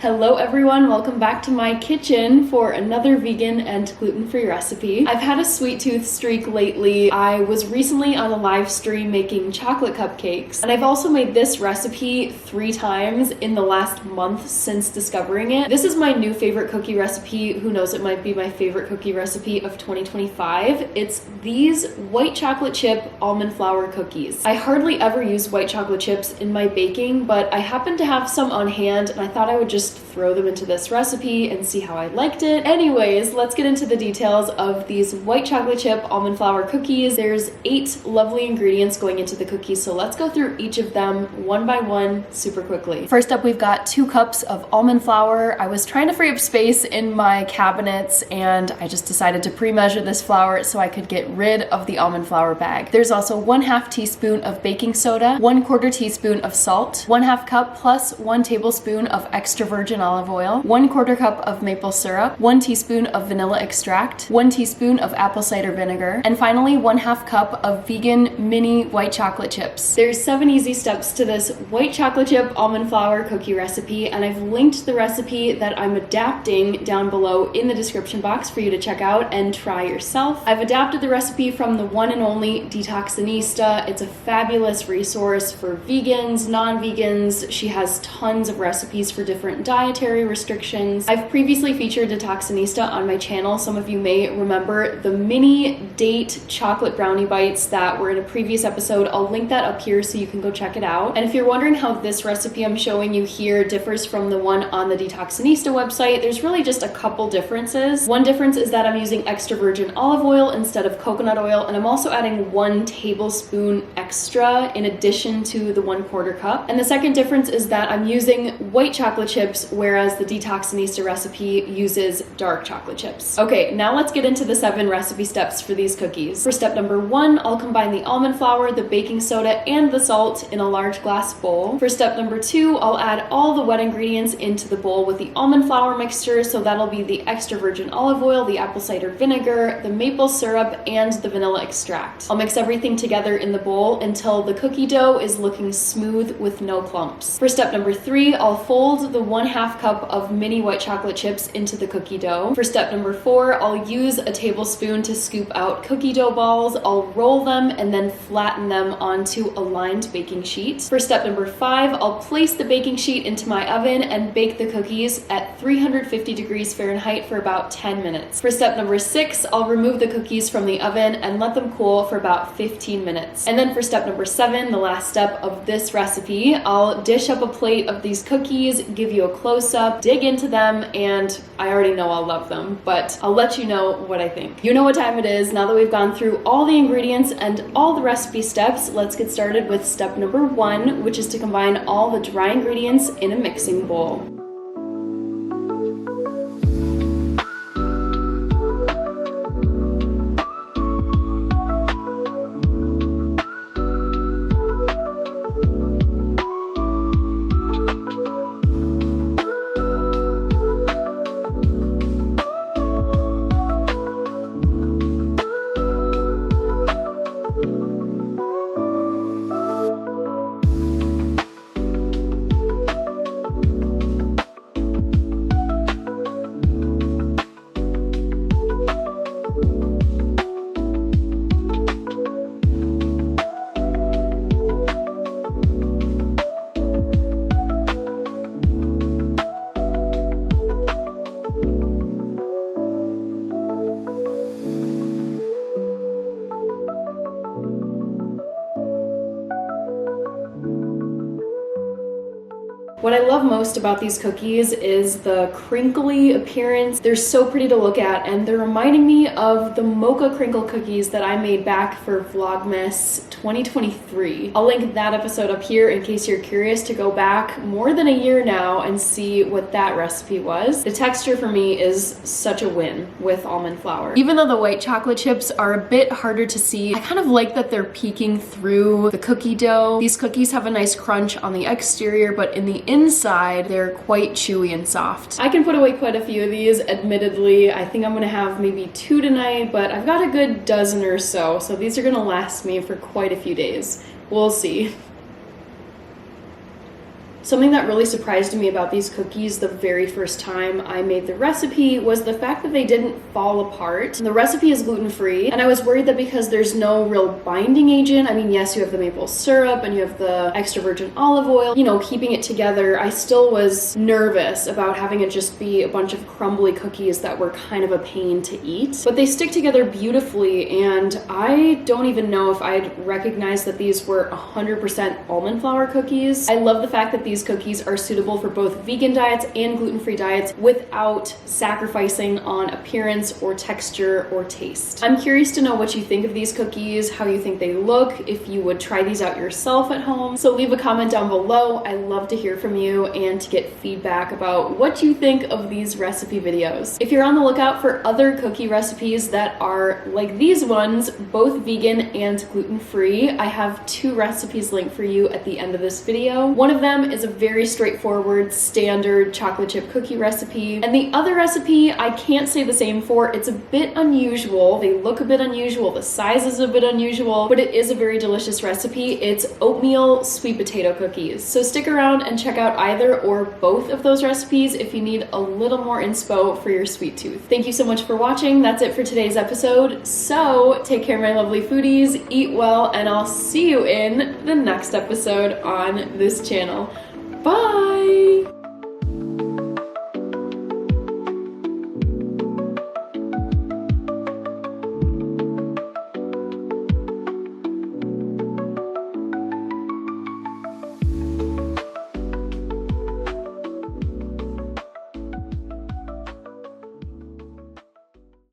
Hello everyone, welcome back to my kitchen for another vegan and gluten-free recipe. I've had a sweet tooth streak lately. I was recently on a live stream making chocolate cupcakes, and I've also made this recipe 3 times in the last month since discovering it. This is my new favorite cookie recipe. Who knows, it might be my favorite cookie recipe of 2025. It's these white chocolate chip almond flour cookies. I hardly ever use white chocolate chips in my baking, but I happen to have some on hand and I thought I would just throw them into this recipe and see how I liked it. Anyways, let's get into the details of these white chocolate chip almond flour cookies. There's 8 lovely ingredients going into the cookies, so let's go through each of them one by one super quickly. First up, we've got 2 cups of almond flour. I was trying to free up space in my cabinets and I just decided to pre-measure this flour so I could get rid of the almond flour bag. There's also 1/2 teaspoon of baking soda, 1/4 teaspoon of salt, 1/2 cup plus 1 tablespoon of extra virgin olive oil, 1/4 cup of maple syrup, 1 teaspoon of vanilla extract, 1 teaspoon of apple cider vinegar, and finally 1/2 cup of vegan mini white chocolate chips. There's 7 easy steps to this white chocolate chip almond flour cookie recipe, and I've linked the recipe that I'm adapting down below in the description box for you to check out and try yourself. I've adapted the recipe from the one and only Detoxinista. It's a fabulous resource for vegans, non-vegans. She has tons of recipes for different dietary restrictions. I've previously featured Detoxinista on my channel. Some of you may remember the mini date chocolate brownie bites that were in a previous episode. I'll link that up here so you can go check it out. And if you're wondering how this recipe I'm showing you here differs from the one on the Detoxinista website, there's really just a couple differences. One difference is that I'm using extra virgin olive oil instead of coconut oil, and I'm also adding 1 tablespoon extra in addition to the 1/4 cup. And the second difference is that I'm using white chocolate chips, whereas the Detoxinista recipe uses dark chocolate chips. Okay, now let's get into the 7 recipe steps for these cookies. For step number 1, I'll combine the almond flour, the baking soda, and the salt in a large glass bowl. For step number 2, I'll add all the wet ingredients into the bowl with the almond flour mixture, so that'll be the extra virgin olive oil, the apple cider vinegar, the maple syrup, and the vanilla extract. I'll mix everything together in the bowl until the cookie dough is looking smooth with no clumps. For step number 3, I'll fold the 1/2 cup of mini white chocolate chips into the cookie dough. For step number 4, I'll use a tablespoon to scoop out cookie dough balls. I'll roll them and then flatten them onto a lined baking sheet. For step number 5, I'll place the baking sheet into my oven and bake the cookies at 350 degrees Fahrenheit for about 10 minutes. For step number 6, I'll remove the cookies from the oven and let them cool for about 15 minutes. And then for step number 7, the last step of this recipe, I'll dish up a plate of these cookies, give you a close-up, dig into them, and I already know I'll love them, but I'll let you know what I think. You know what time it is. Now that we've gone through all the ingredients and all the recipe steps, let's get started with step number 1, which is to combine all the dry ingredients in a mixing bowl. What I love most about these cookies is the crinkly appearance. They're so pretty to look at, and they're reminding me of the mocha crinkle cookies that I made back for Vlogmas 2023. I'll link that episode up here in case you're curious to go back more than a year now and see what that recipe was. The texture for me is such a win with almond flour. Even though the white chocolate chips are a bit harder to see, I kind of like that they're peeking through the cookie dough. These cookies have a nice crunch on the exterior, but in the inside, they're quite chewy and soft. I can put away quite a few of these, admittedly. I think I'm gonna have maybe 2 tonight, but I've got a good dozen or so these are gonna last me for quite a few days. We'll see. Something that really surprised me about these cookies the very first time I made the recipe was the fact that they didn't fall apart. The recipe is gluten-free, and I was worried that because there's no real binding agent, I mean, yes, you have the maple syrup and you have the extra virgin olive oil, you know, keeping it together, I still was nervous about having it just be a bunch of crumbly cookies that were kind of a pain to eat. But they stick together beautifully, and I don't even know if I'd recognize that these were 100% almond flour cookies. I love the fact that these cookies are suitable for both vegan diets and gluten-free diets without sacrificing on appearance or texture or taste. I'm curious to know what you think of these cookies, how you think they look, if you would try these out yourself at home. So leave a comment down below. I love to hear from you and to get feedback about what you think of these recipe videos. If you're on the lookout for other cookie recipes that are like these ones, both vegan and gluten-free, I have 2 recipes linked for you at the end of this video. One of them is a very straightforward, standard chocolate chip cookie recipe, and the other recipe I can't say the same for. It's a bit unusual. They look a bit unusual. The size is a bit unusual, but it is a very delicious recipe. It's oatmeal sweet potato cookies. So stick around and check out either or both of those recipes if you need a little more inspo for your sweet tooth. Thank you so much for watching. That's it for today's episode. So take care, my lovely foodies, eat well, and I'll see you in the next episode on this channel. Bye!